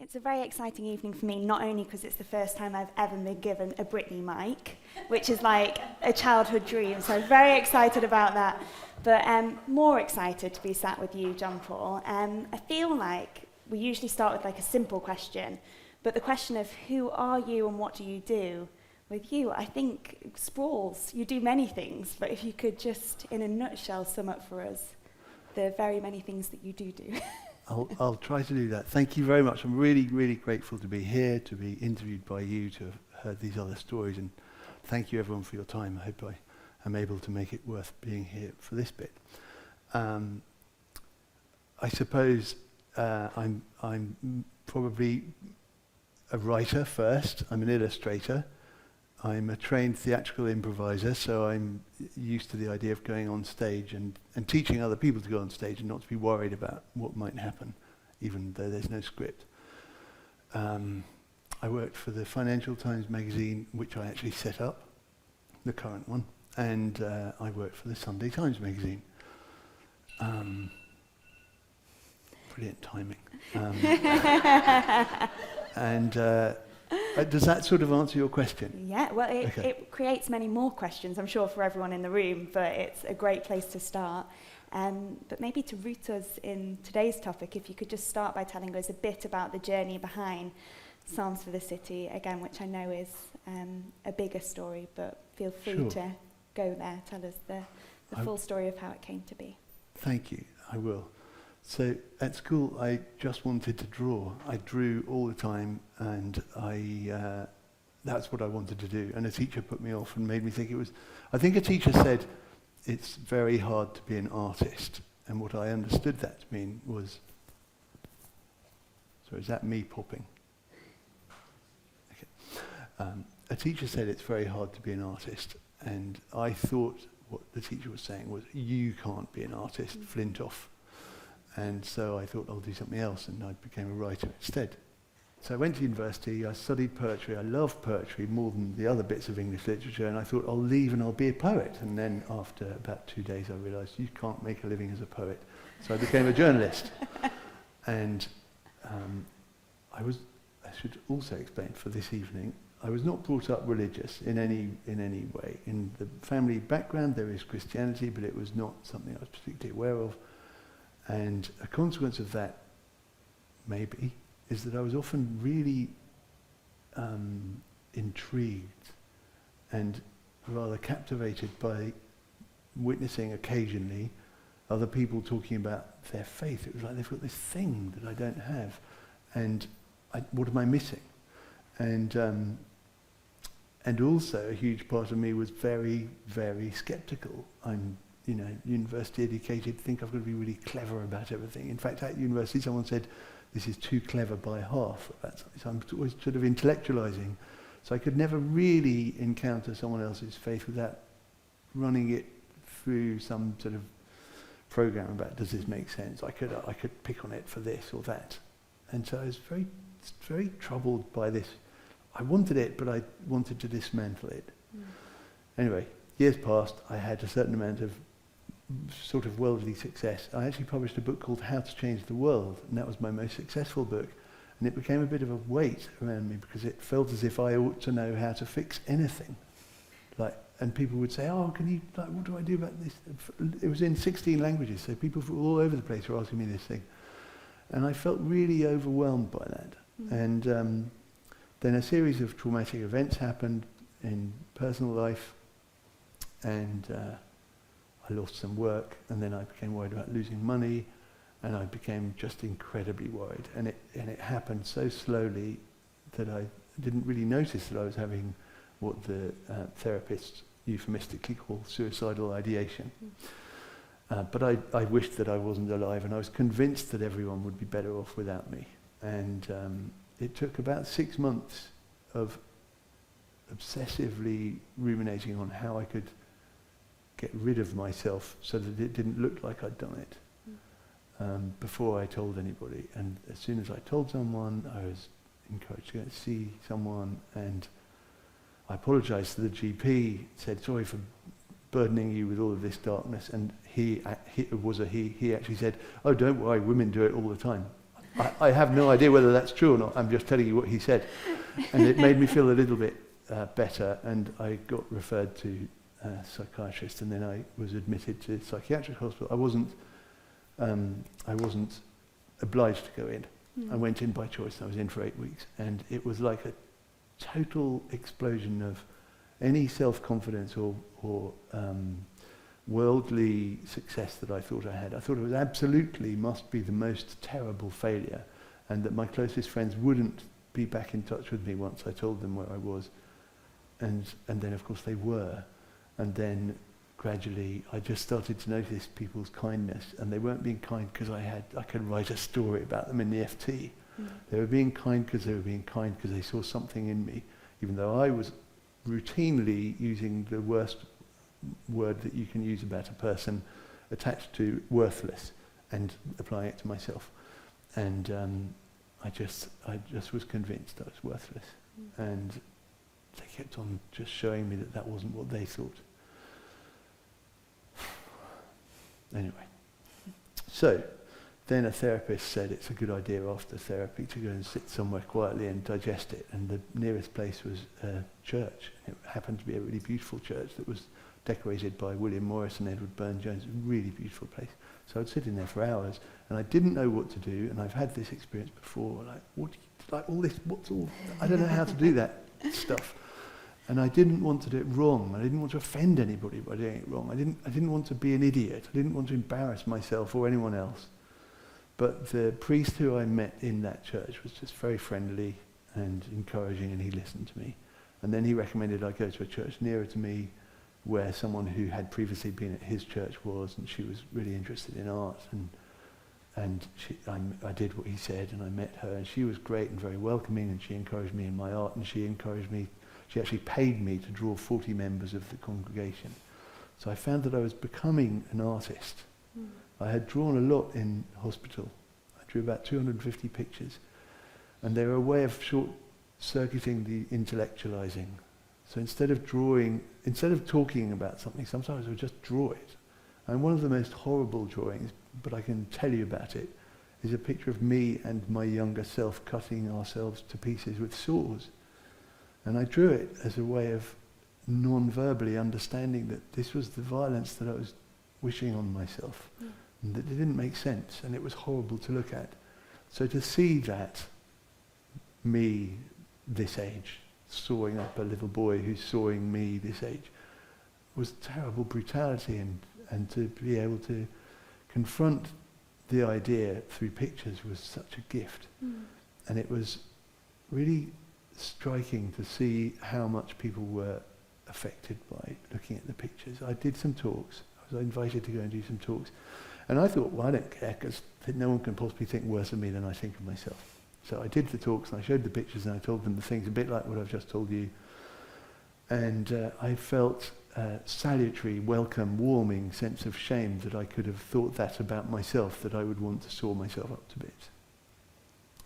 It's a very exciting evening for me, not only because it's the first time I've ever been given a Britney mic, which is like a childhood dream, so I'm very excited about that, but more excited to be sat with you, John Paul. I feel like we usually start with like a simple question, but the question of who are you and what do you do, with you, I think sprawls. You do many things, but if you could just, in a nutshell, sum up for us the very many things that you do. I'll try to do that. Thank you very much. I'm really, really grateful to be here, to be interviewed by you, to have heard these other stories, and thank you everyone for your time. I hope I am able to make it worth being here for this bit. I suppose I'm probably a writer first. I'm an illustrator. I'm a trained theatrical improviser, so I'm used to the idea of going on stage and teaching other people to go on stage and not to be worried about what might happen, even though there's no script. I worked for the Financial Times magazine, which I actually set up, the current one, and I worked for the Sunday Times magazine. Brilliant timing. Does that sort of answer your question? Yeah, well, it creates many more questions, I'm sure, for everyone in the room, but it's a great place to start. But maybe to root us in today's topic, if you could just start by telling us a bit about the journey behind Psalms for the City, again, which I know is a bigger story, but feel free to go there, tell us the full story of how it came to be. Thank you, I will. So at school, I just wanted to draw. I drew all the time, and that's what I wanted to do. And a teacher put me off and made me think it was... I think a teacher said, it's very hard to be an artist. And what I understood that to mean was... So is that me popping? Okay. A teacher said it's very hard to be an artist. And I thought what the teacher was saying was, you can't be an artist, Flintoff. And so I thought I'll do something else, and I became a writer instead. So I went to university, I studied poetry, I love poetry more than the other bits of English literature, and I thought I'll leave and I'll be a poet. And then after about 2 days I realised you can't make a living as a poet. So I became a journalist. And I should also explain for this evening, I was not brought up religious in any way. In the family background there is Christianity, but it was not something I was particularly aware of. And a consequence of that, maybe, is that I was often really intrigued and rather captivated by witnessing occasionally other people talking about their faith. It was like they've got this thing that I don't have, and what am I missing? And also a huge part of me was very, very skeptical. I'm university educated, think I've got to be really clever about everything. In fact, at university, someone said, this is too clever by half. So I'm always sort of intellectualizing. So I could never really encounter someone else's faith without running it through some sort of program about, does this make sense? I could pick on it for this or that. And so I was very, very troubled by this. I wanted it, but I wanted to dismantle it. Anyway, years passed, I had a certain amount of sort of worldly success. I actually published a book called How to Change the World, and that was my most successful book. And it became a bit of a weight around me because it felt as if I ought to know how to fix anything. And people would say, what do I do about this? It was in 16 languages, so people from all over the place were asking me this thing. And I felt really overwhelmed by that. And then a series of traumatic events happened in personal life, and I lost some work, and then I became worried about losing money, and I became just incredibly worried. And it happened so slowly that I didn't really notice that I was having what the therapists euphemistically call suicidal ideation. But I wished that I wasn't alive, and I was convinced that everyone would be better off without me. And it took about 6 months of obsessively ruminating on how I could get rid of myself so that it didn't look like I'd done it before I told anybody. And as soon as I told someone, I was encouraged to go and see someone, and I apologized to the GP, said sorry for burdening you with all of this darkness, and he actually said, oh, don't worry, women do it all the time. I have no idea whether that's true or not. I'm just telling you what he said. And it made me feel a little bit better, and I got referred to a psychiatrist, and then I was admitted to psychiatric hospital. I wasn't obliged to go in. I went in by choice, and I was in for 8 weeks, and it was like a total explosion of any self-confidence or worldly success that I thought I had. I thought it was absolutely must be the most terrible failure, and that my closest friends wouldn't be back in touch with me once I told them where I was. And then of course they were. And then gradually I just started to notice people's kindness, and they weren't being kind because I could write a story about them in the FT. They were being kind because they saw something in me, even though I was routinely using the worst word that you can use about a person attached to worthless and applying it to myself. And I just was convinced I was worthless. And they kept on just showing me that wasn't what they thought. Anyway, so then a therapist said it's a good idea after therapy to go and sit somewhere quietly and digest it. And the nearest place was a church. It happened to be a really beautiful church that was decorated by William Morris and Edward Burne-Jones. A really beautiful place. So I'd sit in there for hours, and I didn't know what to do. And I've had this experience before. I don't know how to do that stuff. And I didn't want to do it wrong. I didn't want to offend anybody by doing it wrong. I didn't want to be an idiot. I didn't want to embarrass myself or anyone else. But the priest who I met in that church was just very friendly and encouraging, and he listened to me. And then he recommended I go to a church nearer to me where someone who had previously been at his church was, and she was really interested in art. And I did what he said, and I met her, and she was great and very welcoming, and she encouraged me in my art, and she actually paid me to draw 40 members of the congregation. So I found that I was becoming an artist. I had drawn a lot in hospital. I drew about 250 pictures. And they were a way of short-circuiting the intellectualizing. So instead of talking about something, sometimes I would just draw it. And one of the most horrible drawings, but I can tell you about it, is a picture of me and my younger self cutting ourselves to pieces with saws. And I drew it as a way of non-verbally understanding that this was the violence that I was wishing on myself, and that it didn't make sense, and it was horrible to look at. So to see that, me this age, sawing up a little boy who's sawing me this age, was terrible brutality, and to be able to confront the idea through pictures was such a gift. And it was really striking to see how much people were affected by looking at the pictures. I did some talks. I was invited to go and do some talks. And I thought, well, I don't care, because no one can possibly think worse of me than I think of myself. So I did the talks, and I showed the pictures, and I told them the things a bit like what I've just told you. And I felt a salutary, welcome, warming sense of shame that I could have thought that about myself, that I would want to saw myself up to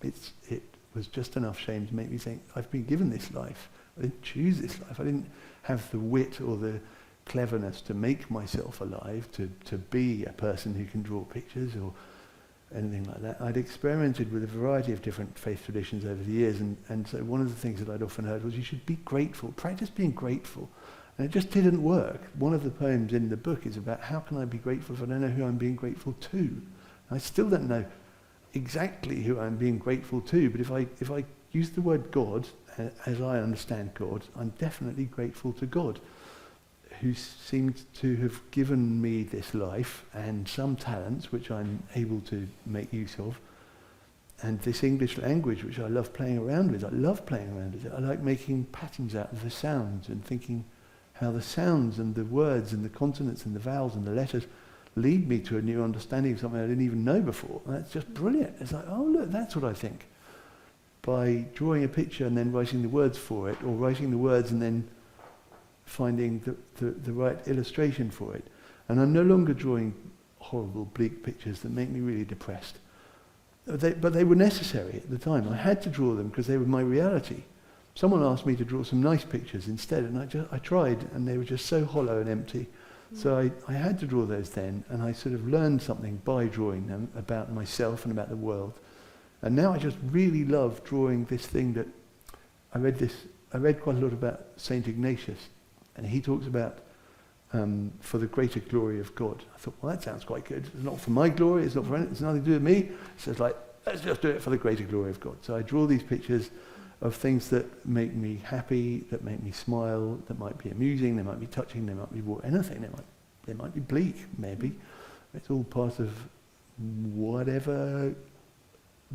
bits. It was just enough shame to make me think, I've been given this life. I didn't choose this life. I didn't have the wit or the cleverness to make myself alive, to be a person who can draw pictures or anything like that. I'd experimented with a variety of different faith traditions over the years, and so one of the things that I'd often heard was you should be grateful, practice being grateful. And it just didn't work. One of the poems in the book is about how can I be grateful if I don't know who I'm being grateful to? I still don't know exactly who I'm being grateful to, but if I use the word God, as I understand God, I'm definitely grateful to God, who seemed to have given me this life and some talents which I'm able to make use of, and this English language which I love playing around with. I love playing around with it. I like making patterns out of the sounds and thinking how the sounds and the words and the consonants and the vowels and the letters lead me to a new understanding of something I didn't even know before. And that's just brilliant. It's like, oh look, that's what I think. By drawing a picture and then writing the words for it, or writing the words and then finding the right illustration for it. And I'm no longer drawing horrible, bleak pictures that make me really depressed. But they were necessary at the time. I had to draw them because they were my reality. Someone asked me to draw some nice pictures instead, and I tried, and they were just so hollow and empty. So I had to draw those then, and I sort of learned something by drawing them about myself and about the world. And now I just really love drawing this thing that I read quite a lot about St. Ignatius, and he talks about for the greater glory of God. I thought, well, that sounds quite good. It's not for my glory, it's not for anything, it's nothing to do with me. So it's like, let's just do it for the greater glory of God. So I draw these pictures of things that make me happy, that make me smile, that might be amusing, they might be touching, they might be anything, they might be bleak, maybe. It's all part of whatever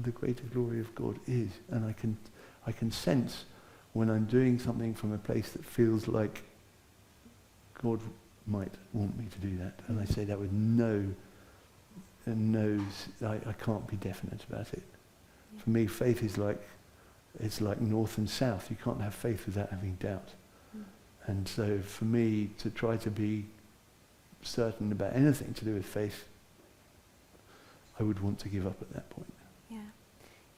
the greater glory of God is. And I can sense when I'm doing something from a place that feels like God might want me to do that. And I say that with I can't be definite about it. For me, faith is it's like north and south. You can't have faith without having doubt. And so for me, to try to be certain about anything to do with faith, I would want to give up at that point.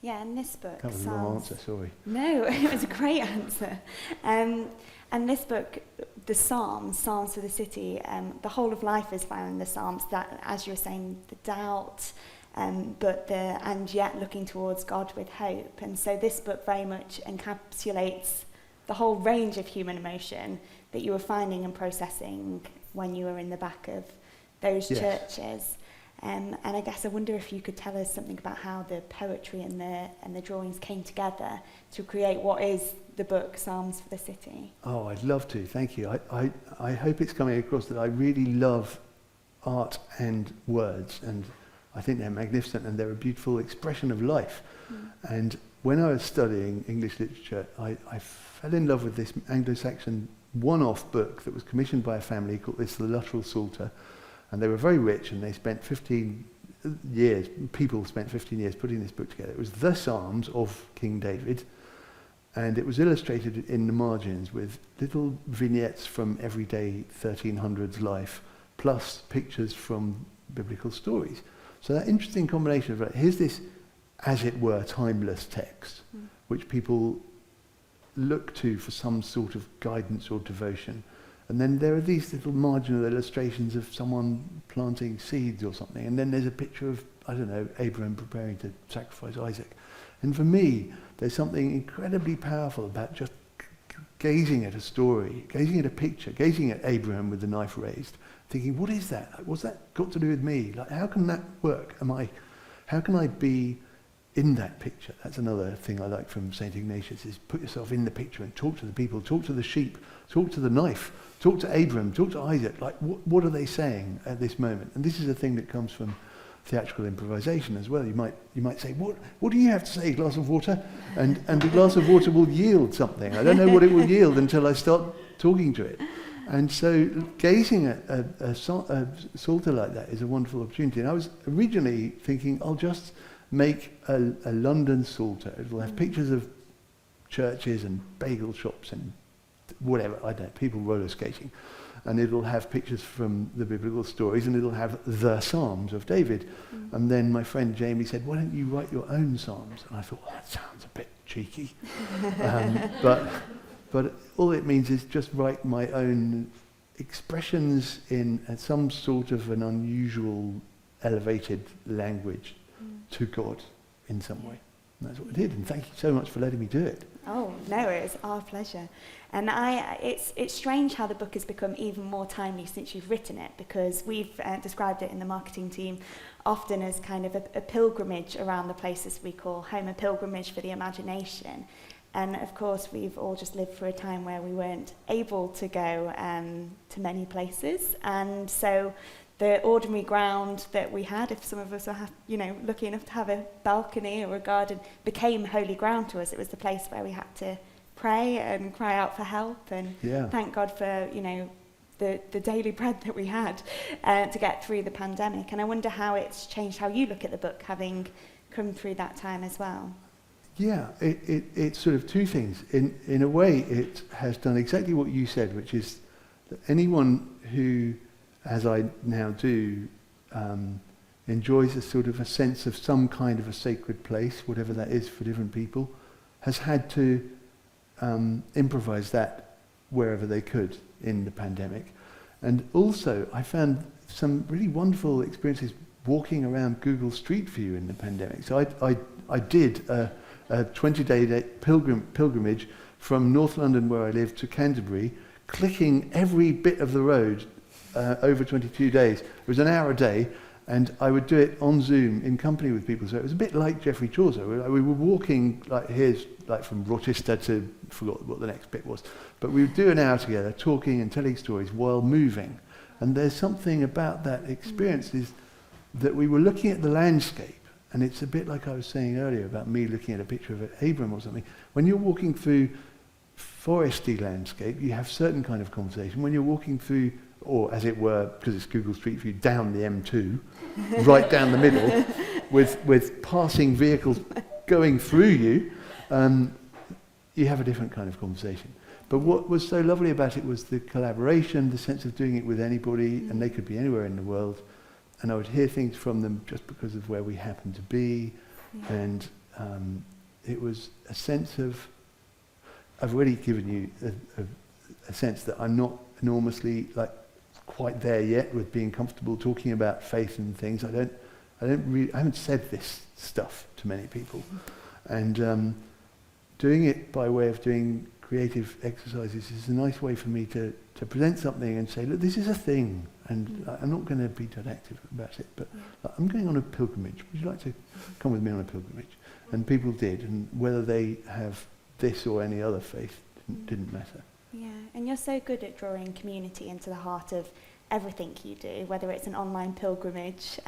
Yeah, and this book That was a long answer, sorry. No, it was a great answer. And this book, the Psalms for the City, the whole of life is found in the Psalms, that, as you were saying, the doubt, and yet looking towards God with hope. And so this book very much encapsulates the whole range of human emotion that you were finding and processing when you were in the back of those churches. And I guess I wonder if you could tell us something about how the poetry and the drawings came together to create what is the book Psalms for the City. Oh, I'd love to, thank you. I hope it's coming across that I really love art and words, and I think they're magnificent and they're a beautiful expression of life. And when I was studying English literature, I fell in love with this Anglo-Saxon one-off book that was commissioned by a family called The Luttrell Psalter. And they were very rich, and they spent 15 years, people spent 15 years putting this book together. It was the Psalms of King David, and it was illustrated in the margins with little vignettes from everyday 1300s life, plus pictures from biblical stories. So that interesting combination of, here's this, as it were, timeless text, which people look to for some sort of guidance or devotion. And then there are these little marginal illustrations of someone planting seeds or something. And then there's a picture of, I don't know, Abraham preparing to sacrifice Isaac. And for me, there's something incredibly powerful about just gazing at a story, gazing at a picture, gazing at Abraham with the knife raised, thinking, what is that? Like, what's that got to do with me? Like, how can that work? How can I be in that picture? That's another thing I like from St. Ignatius, is put yourself in the picture and talk to the people, talk to the sheep, talk to the knife, talk to Abraham, talk to Isaac. Like, what are they saying at this moment? And this is a thing that comes from theatrical improvisation as well. You might say, what do you have to say, glass of water? And the glass of water will yield something. I don't know what it will yield until I start talking to it. And so gazing at a psalter like that is a wonderful opportunity. And I was originally thinking, I'll just make a London psalter. It will have pictures of churches and bagel shops and whatever, I don't know, people roller skating. And it'll have pictures from the biblical stories, and it'll have the Psalms of David. And then my friend Jamie said, why don't you write your own Psalms? And I thought, well, that sounds a bit cheeky. But all it means is just write my own expressions in some sort of an unusual, elevated language to God in some way. And that's what I did, and thank you so much for letting me do it. Oh, no, it's our pleasure. And it's strange how the book has become even more timely since you've written it, because we've described it in the marketing team often as kind of a pilgrimage around the places we call home, a pilgrimage for the imagination. And of course, we've all just lived through a time where we weren't able to go to many places. And so the ordinary ground that we had, if some of us were lucky enough to have a balcony or a garden, became holy ground to us. It was the place where we had to pray and cry out for help, and thank God for the daily bread that we had to get through the pandemic. And I wonder how it's changed how you look at the book, having come through that time as well. Yeah, it's sort of two things. In a way, it has done exactly what you said, which is that anyone who, as I now do, enjoys a sort of a sense of some kind of a sacred place, whatever that is for different people, has had to improvise that wherever they could in the pandemic. And also, I found some really wonderful experiences walking around Google Street View in the pandemic. So I did a 20-day pilgrimage from North London, where I live, to Canterbury, clicking every bit of the road over 22 days. It was an hour a day, and I would do it on Zoom in company with people. So it was a bit like Geoffrey Chaucer. We were walking, like from Rochester to, forgot what the next bit was, but we would do an hour together, talking and telling stories while moving. And there's something about that experience is that we were looking at the landscape, and it's a bit like I was saying earlier about me looking at a picture of Abram or something. When you're walking through foresty landscape, you have certain kind of conversation. When you're walking through, or as it were, because it's Google Street View, down the M2, right down the middle, with passing vehicles going through you, you have a different kind of conversation. But what was so lovely about it was the collaboration, the sense of doing it with anybody, and they could be anywhere in the world, and I would hear things from them just because of where we happened to be, and it was a sense of, I've already given you a sense that I'm not enormously quite there yet with being comfortable talking about faith and things. I haven't said this stuff to many people, and doing it by way of doing creative exercises is a nice way for me to present something and say, look, this is a thing, and I'm not going to be didactic about it, but I'm going on a pilgrimage. Would you like to come with me on a pilgrimage? And people did, and whether they have this or any other faith didn't matter. Yeah, and you're so good at drawing community into the heart of everything you do, whether it's an online pilgrimage,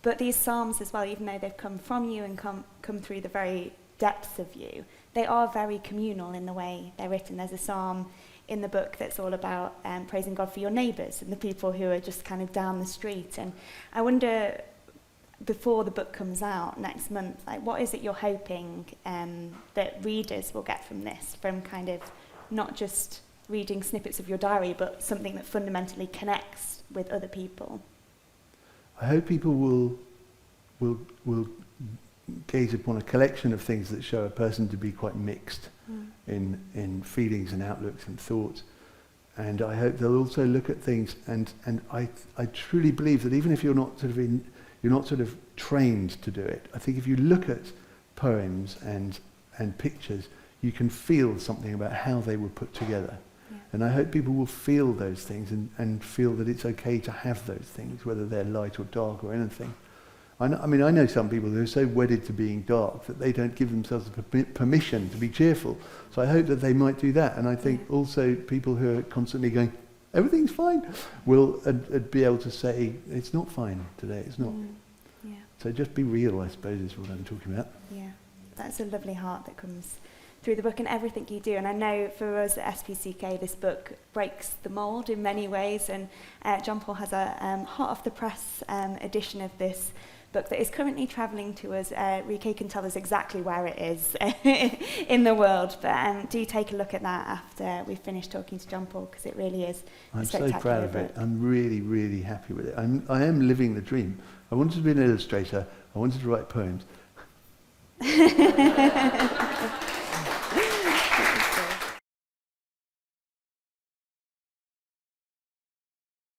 but these psalms as well, even though they've come from you and come through the very depths of you, they are very communal in the way they're written. There's a psalm in the book that's all about praising God for your neighbours and the people who are just kind of down the street. And I wonder, before the book comes out next month, what is it you're hoping that readers will get from this, from kind of not just reading snippets of your diary, but something that fundamentally connects with other people? I hope people will gaze upon a collection of things that show a person to be quite mixed in feelings and outlooks and thoughts. And I hope they'll also look at things, and I truly believe that even if you're not sort of trained to do it, I think if you look at poems and pictures, you can feel something about how they were put together. Yeah. And I hope people will feel those things and feel that it's okay to have those things, whether they're light or dark or anything. I know some people who are so wedded to being dark that they don't give themselves permission to be cheerful. So I hope that they might do that. And I think also people who are constantly going, everything's fine, will be able to say, it's not fine today, it's not. Yeah. So just be real, I suppose, is what I'm talking about. Yeah, that's a lovely heart that comes through the book and everything you do. And I know for us at SPCK, this book breaks the mould in many ways. And John Paul has a hot off the press edition of this book that is currently travelling to us. Rike can tell us exactly where it is in the world, but do take a look at that after we've finished talking to John Paul, because it really is a spectacular so proud of book. it. I'm really, really happy with it. I am living the dream. I wanted to be an illustrator. I wanted to write poems.